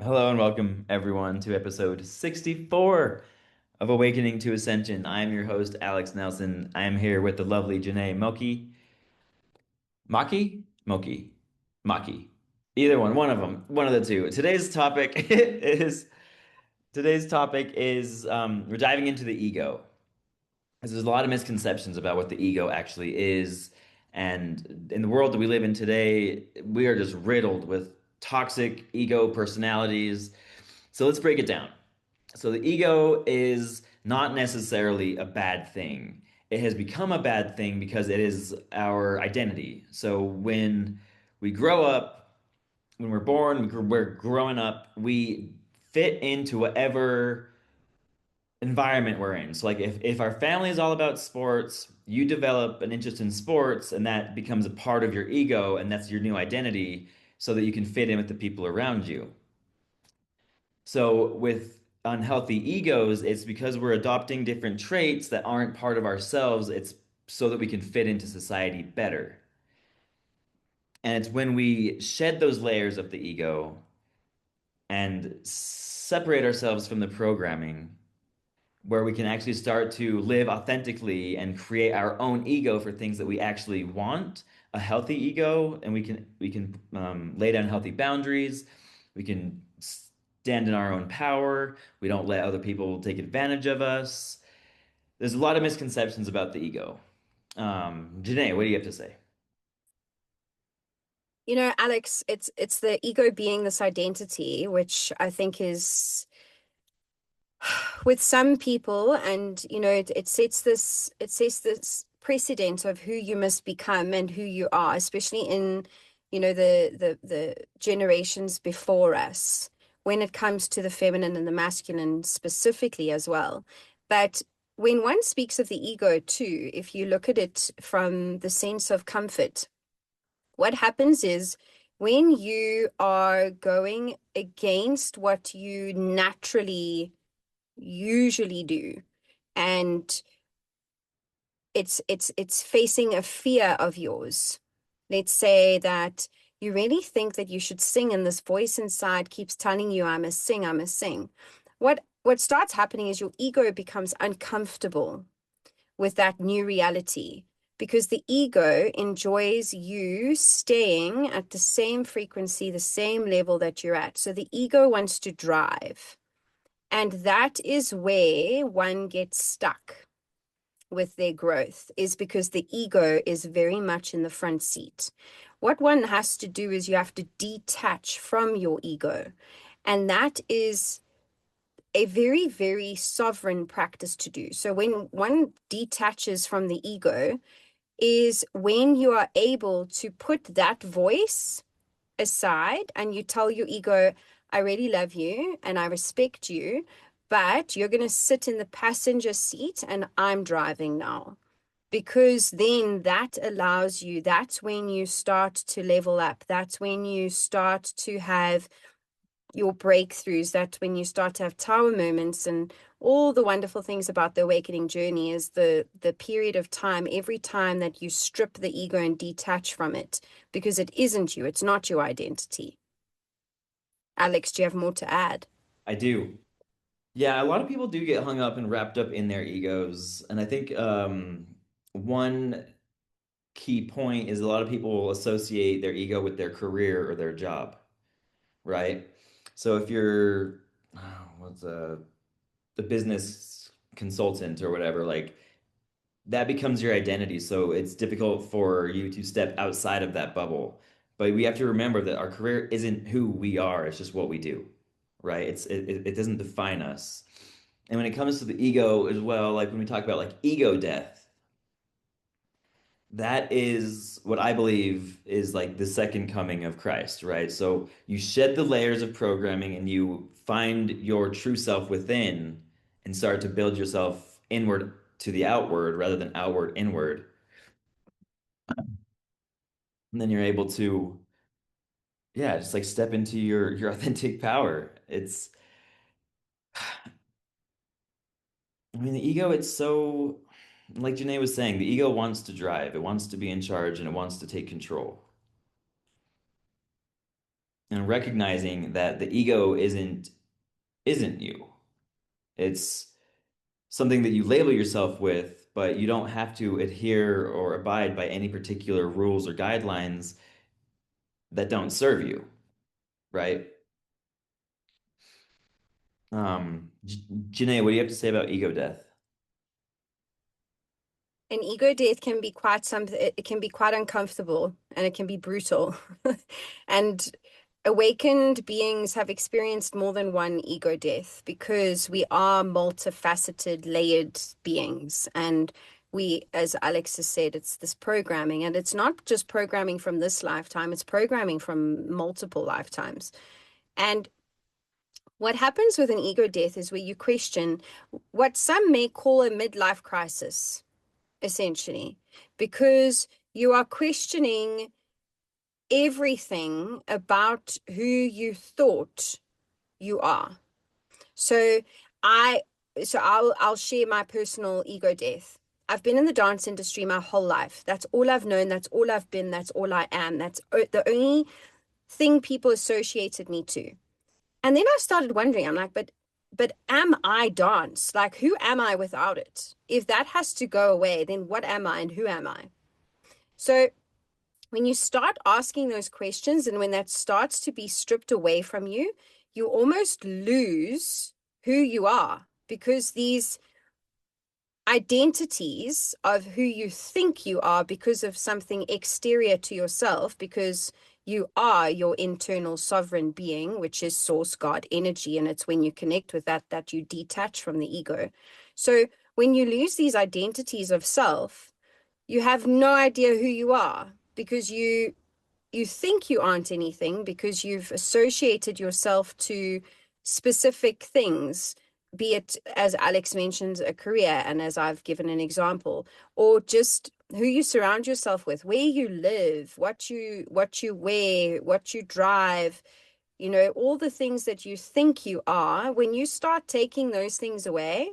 Hello and welcome everyone to episode 64 of Awakening to Ascension. I am your host, Alex Nelson. I am here with the lovely Janae Moki. Maki? Moki. Maki. Either one of them, one of the two. Today's topic is we're diving into the ego. 'Cause there's a lot of misconceptions about what the ego actually is. And in the world that we live in today, we are just riddled with toxic ego personalities. So let's break it down. So the ego is not necessarily a bad thing. It has become a bad thing because it is our identity. So when we grow up, when we're born, we're growing up, we fit into whatever environment we're in. So like if our family is all about sports, you develop an interest in sports and that becomes a part of your ego and that's your new identity so that you can fit in with the people around you. So with unhealthy egos, it's because we're adopting different traits that aren't part of ourselves. It's so that we can fit into society better. And it's when we shed those layers of the ego and separate ourselves from the programming where we can actually start to live authentically and create our own ego for things that we actually want, a healthy ego, and we can lay down healthy boundaries. We can stand in our own power. We don't let other people take advantage of us. There's a lot of misconceptions about the ego. Janae, what do you have to say? Alex, it's the ego being this identity, which I think is with some people, and it sets this precedent of who you must become and who you are, especially in, the generations before us, when it comes to the feminine and the masculine specifically as well. But when one speaks of the ego too, if you look at it from the sense of comfort, what happens is when you are going against what you naturally usually do, and it's facing a fear of yours. Let's say that you really think that you should sing, and this voice inside keeps telling you, I must sing, I must sing. What starts happening is your ego becomes uncomfortable with that new reality, because the ego enjoys you staying at the same frequency, the same level that you're at. So the ego wants to drive. And that is where one gets stuck with their growth, is because the ego is very much in the front seat. What one has to do is you have to detach from your ego. And that is a very, very sovereign practice to do. So when one detaches from the ego, is when you are able to put that voice aside and you tell your ego, I really love you and I respect you, but you're going to sit in the passenger seat and I'm driving now. Because then that allows you, that's when you start to level up. That's when you start to have your breakthroughs. That's when you start to have tower moments, and all the wonderful things about the awakening journey is the period of time, every time that you strip the ego and detach from it, because it isn't you, it's not your identity. Alex, do you have more to add? I do. Yeah, a lot of people do get hung up and wrapped up in their egos. And I think one key point is a lot of people associate their ego with their career or their job, right? So if you're, what's a business consultant or whatever, like that becomes your identity. So it's difficult for you to step outside of that bubble. But we have to remember that our career isn't who we are, it's just what we do, right? It doesn't define us. And when it comes to the ego as well, like when we talk about like ego death, that is what I believe is like the second coming of Christ, right? So you shed the layers of programming and you find your true self within and start to build yourself inward to the outward rather than outward inward. And then you're able to, yeah, just like step into your authentic power. I mean, the ego, it's so, like Janae was saying, the ego wants to drive, it wants to be in charge, and it wants to take control. and recognizing that the ego isn't you. It's something that you label yourself with, but you don't have to adhere or abide by any particular rules or guidelines that don't serve you, right? Janae, what do you have to say about ego death? An ego death can be quite something, it can be quite uncomfortable and it can be brutal. And awakened beings have experienced more than one ego death because we are multifaceted, layered beings. And we, as Alex has said, it's this programming, and it's not just programming from this lifetime, it's programming from multiple lifetimes. And what happens with an ego death is where you question what some may call a midlife crisis, essentially, because you are questioning everything about who you thought you are. So I I'll share my personal ego death. I've been in the dance industry my whole life. That's all I've known, that's all I've been, that's all I am. That's the only thing people associated me to. And then I started wondering, I'm like, but am I dance? Like, who am I without it? If that has to go away, then what am I and who am I? So when you start asking those questions and when that starts to be stripped away from you, you almost lose who you are because these identities of who you think you are because of something exterior to yourself, because you are your internal sovereign being, which is source God energy. And it's when you connect with that that you detach from the ego. So when you lose these identities of self, you have no idea who you are because you think you aren't anything because you've associated yourself to specific things, be it, as Alex mentions, a career, and as I've given an example, or just who you surround yourself with, where you live, what you wear, what you drive, all the things that you think you are. When you start taking those things away,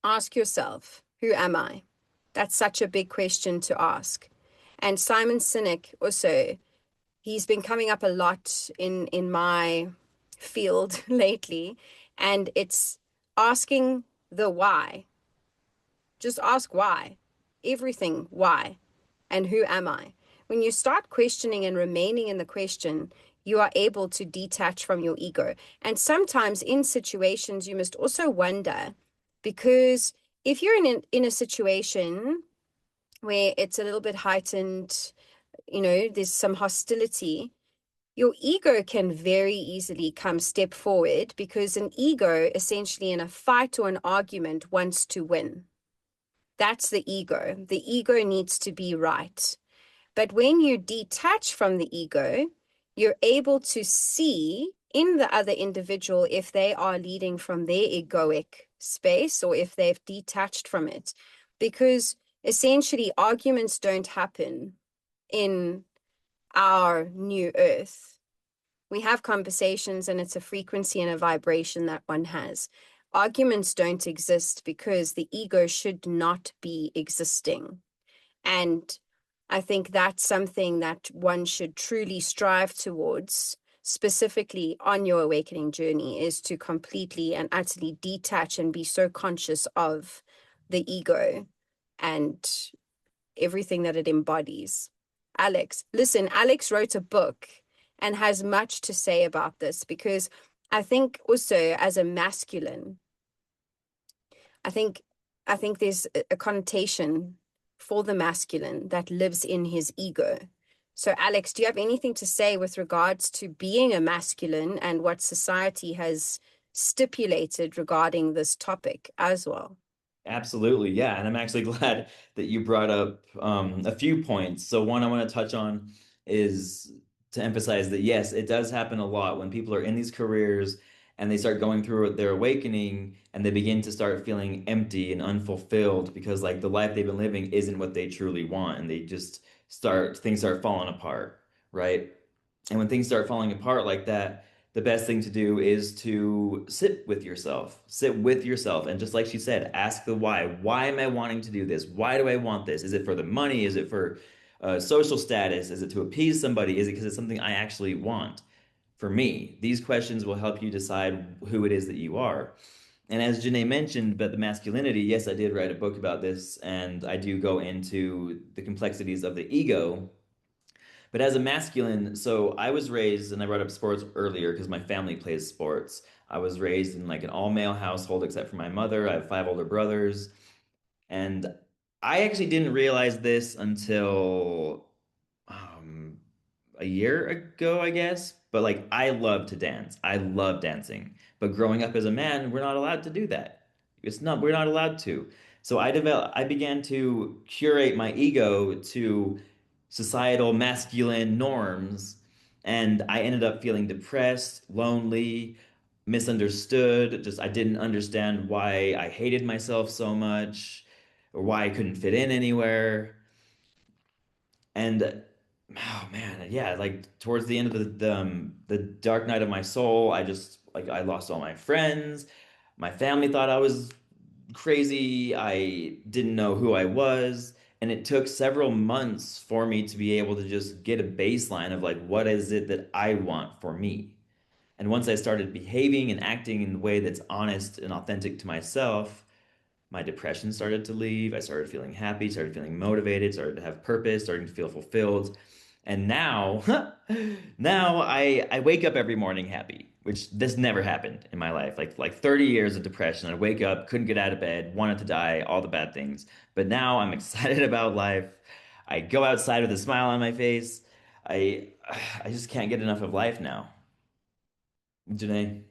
ask yourself, who am I? That's such a big question to ask. And Simon Sinek also, he's been coming up a lot in my field lately, and it's asking the why. Just ask why. Everything why. And who am I? When you start questioning and remaining in the question, you are able to detach from your ego. And sometimes in situations, you must also wonder, because if you're in a situation where it's a little bit heightened, there's some hostility, your ego can very easily come step forward because an ego, essentially in a fight or an argument, wants to win. That's the ego. The ego needs to be right. But when you detach from the ego, you're able to see in the other individual if they are leading from their egoic space or if they've detached from it. Because essentially, arguments don't happen in our new earth. We have conversations and it's a frequency and a vibration that one has. Arguments don't exist because the ego should not be existing. And I think that's something that one should truly strive towards, specifically on your awakening journey, is to completely and utterly detach and be so conscious of the ego and everything that it embodies. Alex, listen, Alex wrote a book and has much to say about this because I think also as a masculine, I think I think there's a connotation for the masculine that lives in his ego. So Alex, do you have anything to say with regards to being a masculine and what society has stipulated regarding this topic as well? Absolutely, yeah. And I'm actually glad that you brought up a few points. So one I want to touch on is to emphasize that yes, it does happen a lot when people are in these careers and they start going through their awakening and they begin to start feeling empty and unfulfilled because like the life they've been living isn't what they truly want and they just start things start falling apart, right? And when things start falling apart like that, the best thing to do is to sit with yourself. Sit with yourself. And just like she said, ask the why. Why am I wanting to do this? Why do I want this? Is it for the money? Is it for social status? Is it to appease somebody? Is it because it's something I actually want for me? These questions will help you decide who it is that you are. And as Janae mentioned about the masculinity, yes, I did write a book about this, and I do go into the complexities of the ego. But as a masculine, so I was raised, and I brought up sports earlier because my family plays sports. I was raised in like an all-male household except for my mother. I have five older brothers. And I actually didn't realize this until um, a year ago, I guess. But like, I love to dance. I love dancing. But growing up as a man, we're not allowed to do that. We're not allowed to. So I began to curate my ego to societal masculine norms. And I ended up feeling depressed, lonely, misunderstood. Just I didn't understand why I hated myself so much or why I couldn't fit in anywhere. And oh man, yeah, like towards the end of the dark night of my soul, I just like I lost all my friends. My family thought I was crazy. I didn't know who I was. And it took several months for me to be able to just get a baseline of like, what is it that I want for me? And once I started behaving and acting in a way that's honest and authentic to myself, my depression started to leave. I started feeling happy, started feeling motivated, started to have purpose, starting to feel fulfilled. And now, now I wake up every morning happy, which this never happened in my life. Like 30 years of depression. I wake up, couldn't get out of bed, wanted to die, all the bad things. But now I'm excited about life. I go outside with a smile on my face. I I just can't get enough of life now. Janae.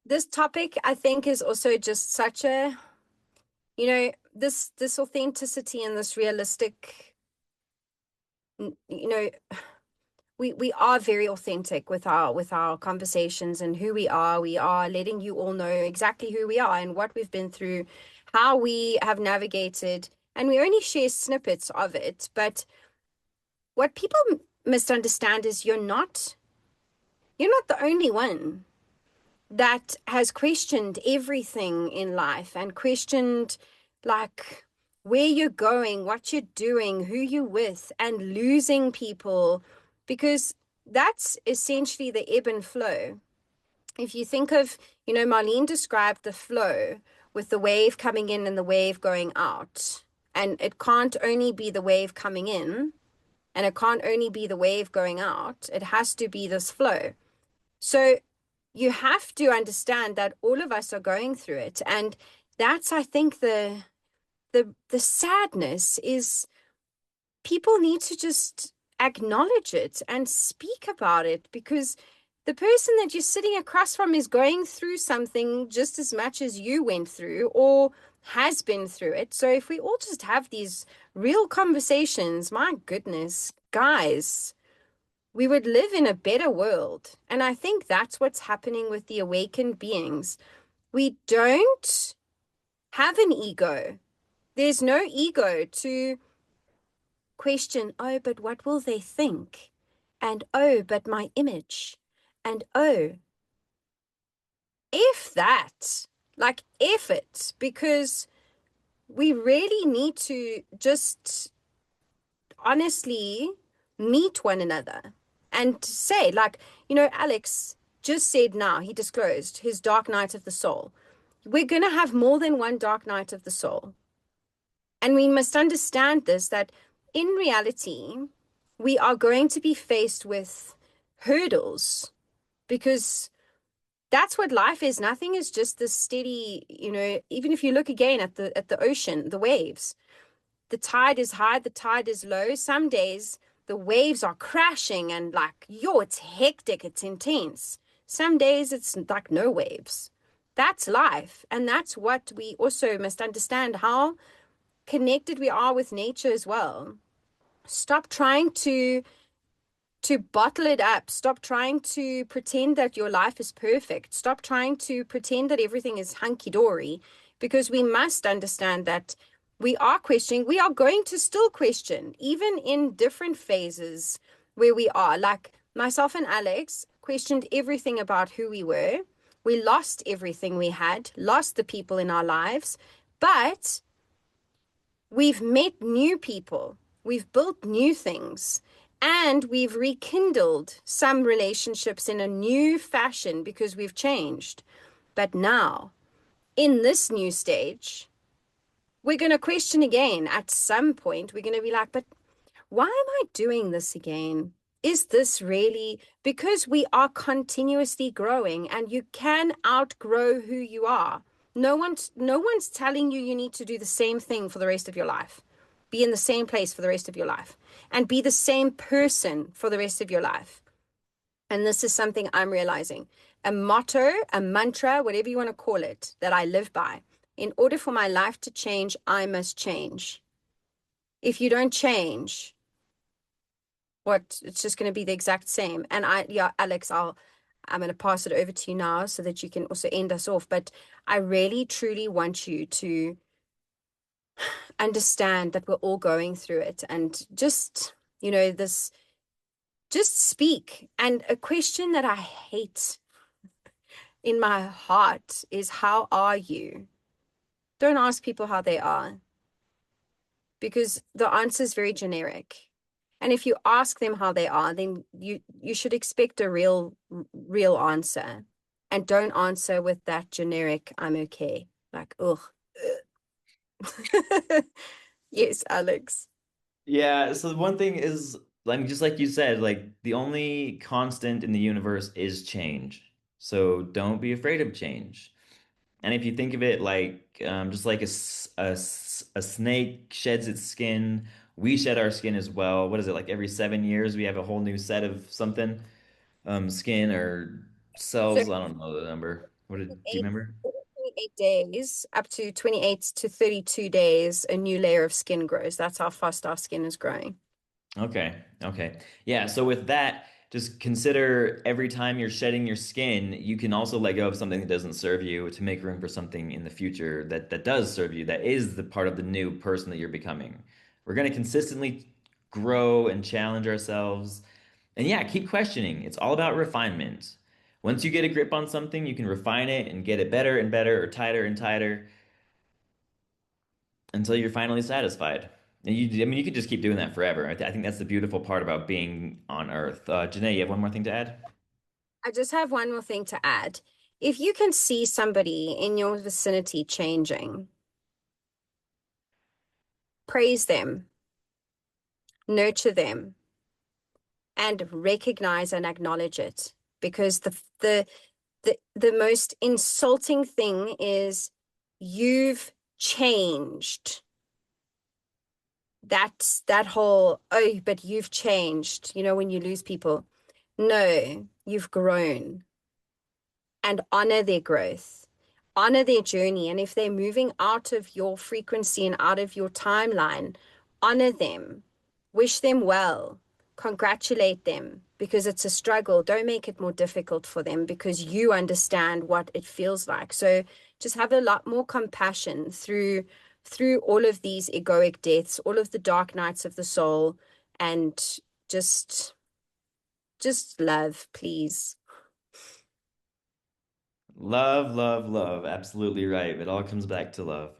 This topic, I think, is also just such a, this authenticity and this realistic, you know, we are very authentic with our conversations and who we are. We are letting you all know exactly who we are and what we've been through, how we have navigated, and we only share snippets of it. But what people misunderstand is you're not the only one that has questioned everything in life and questioned like where you're going, what you're doing, who you're with, and losing people, because that's essentially the ebb and flow. If you think of, Marlene described the flow with the wave coming in and the wave going out. And it can't only be the wave coming in and it can't only be the wave going out. It has to be this flow. So you have to understand that all of us are going through it. And that's, I think, the sadness is people need to just acknowledge it and speak about it, because the person that you're sitting across from is going through something just as much as you went through or has been through it. So if we all just have these real conversations, my goodness, guys, we would live in a better world. And I think that's what's happening with the awakened beings. We don't have an ego. There's no ego to question, oh, but what will they think? And oh, but my image. And oh, if that, like, if it, because we really need to just honestly meet one another and say, like, Alex just said now, he disclosed his dark night of the soul. We're going to have more than one dark night of the soul. And we must understand this, that in reality, we are going to be faced with hurdles, because that's what life is. Nothing is just this steady, even if you look again at the ocean, the waves, the tide is high, the tide is low. Some days the waves are crashing and like, it's hectic, it's intense. Some days it's like no waves. That's life. And that's what we also must understand, how connected we are with nature as well. Stop trying to bottle it up. Stop trying to pretend that your life is perfect. Stop trying to pretend that everything is hunky-dory, because we must understand that we are questioning. We are going to still question, even in different phases where we are. Like myself and Alex questioned everything about who we were. We lost everything we had, lost the people in our lives, but we've met new people We've built new things and we've rekindled some relationships in a new fashion because we've changed. But now, in this new stage, we're going to question again. At some point, we're going to be like, but why am I doing this again? Is this really because we are continuously growing and you can outgrow who you are? No one's telling you need to do the same thing for the rest of your life. Be in the same place for the rest of your life and be the same person for the rest of your life. And this is something I'm realizing. A motto, a mantra, whatever you want to call it, that I live by. In order for my life to change, I must change. If you don't change, what it's just going to be the exact same. And yeah, Alex, I'm going to pass it over to you now so that you can also end us off. But I really, truly want you to understand that we're all going through it and just, this, just speak. And a question that I hate in my heart is, how are you? Don't ask people how they are because the answer is very generic. And if you ask them how they are, then you should expect a real answer. And don't answer with that generic, I'm okay. Like, ugh. Yes, Alex. Yeah, so one thing is, like just like you said, like the only constant in the universe is change. So don't be afraid of change. And if you think of it like just like a snake sheds its skin, we shed our skin as well. What is it, like every 7 years we have a whole new set of something, skin or So cells. I don't know the number. Do you eight, remember? 28 days, up to 28 to 32 days, a new layer of skin grows. That's how fast our skin is growing. Okay. Okay. Yeah. So with that, just consider every time you're shedding your skin, you can also let go of something that doesn't serve you to make room for something in the future that does serve you, that is the part of the new person that you're becoming. We're going to consistently grow and challenge ourselves. And yeah, keep questioning. It's all about refinement. Once you get a grip on something, you can refine it and get it better and better or tighter and tighter until you're finally satisfied. And I mean, you could just keep doing that forever. I think that's the beautiful part about being on Earth. Janae, you have one more thing to add? I just have one more thing to add. If you can see somebody in your vicinity changing, praise them, nurture them, and recognize and acknowledge it. Because the most insulting thing is you've changed. That's that whole, oh, but you've changed, when you lose people. No, you've grown. And honor their growth, honor their journey. And if they're moving out of your frequency and out of your timeline, honor them, wish them well, congratulate them because it's a struggle. Don't make it more difficult for them because you understand what it feels like. So just have a lot more compassion through all of these egoic deaths, all of the dark nights of the soul, and just love, please. Love, love, love. Absolutely right. It all comes back to love.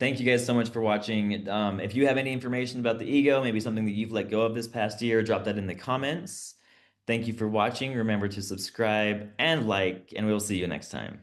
Thank you guys so much for watching. If you have any information about the ego, maybe something that you've let go of this past year, drop that in the comments. Thank you for watching. Remember to subscribe and like, and we'll see you next time.